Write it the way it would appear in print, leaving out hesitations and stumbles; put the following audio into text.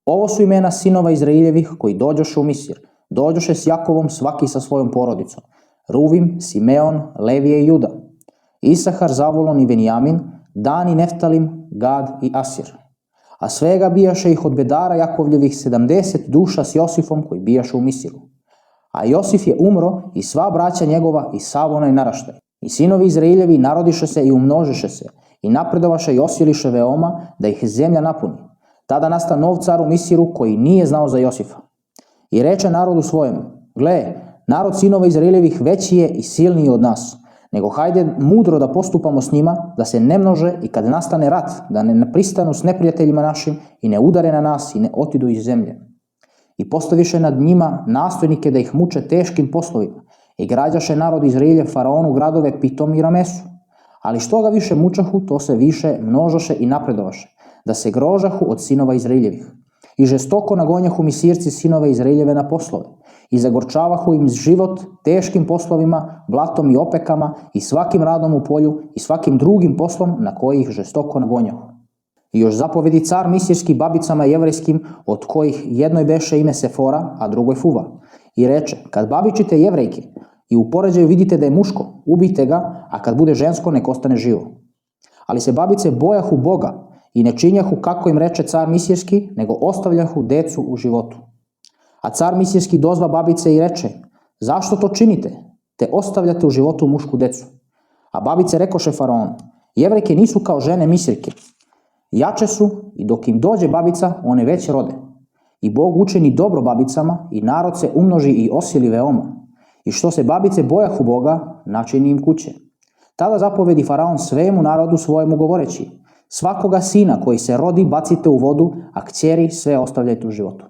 Ovo su imena sinova Izraeljevih koji dođoše u Misir. Dođoše s Jakovom svaki sa svojom porodicom. Ruvim, Simeon, Levije i Juda. Isahar, Zavulon i Benjamin, Dan i Neftalim, Gad i Asir. A svega bijaše ih od bedara Jakovljevih 70 duša s Josifom koji bijaše u Misiru. A Josif je umro i sva braća njegova i sav onaj naraštaj. I sinovi Izraeljevi narodiše se i umnožiše se i napredovaše i osiliše veoma da ih zemlja napuni. Tada nasta nov car u Misiru koji nije znao za Josifa. I reče narodu svojemu: gle, narod sinova Izraeljevih veći je i silniji od nas, nego hajde mudro da postupamo s njima, da se ne množe i kad nastane rat, da ne pristanu s neprijateljima našim i ne udare na nas i ne otidu iz zemlje. I postaviše nad njima nastojnike da ih muče teškim poslovima i građaše narod Izraeljev faraonu gradove Pitom i Ramesu. Ali što ga više mučahu, to se više množoše i napredovaše, da se grožahu od sinova Izraeljevih. I žestoko nagonjahu Misirci sinove Izraeljeve na poslove i zagorčavahu im život teškim poslovima, blatom i opekama i svakim radom u polju i svakim drugim poslom na koji ih žestoko nagonjahu. I još zapovedi car misirski babicama jevrejskim, od kojih jednoj beše ime Sefora, a drugoj Fuva. I reče: kad babičite jevrejke i u poređaju vidite da je muško, ubijte ga, a kad bude žensko nek ostane živo. Ali se babice bojahu Boga i ne činjahu kako im reče car misirski, nego ostavljahu decu u životu. A car misirski dozva babice i reče: zašto to činite, te ostavljate u životu mušku decu? A babice rekoše faraonu: jevrejke nisu kao žene misirke, jače su i dok im dođe babica, one već rode. I Bog učini dobro babicama i narod se umnoži i osili veoma. I što se babice bojahu Boga, načini im kuće. Tada zapovedi faraon svemu narodu svojemu govoreći: svakoga sina koji se rodi bacite u vodu, a kćeri sve ostavljajte u životu.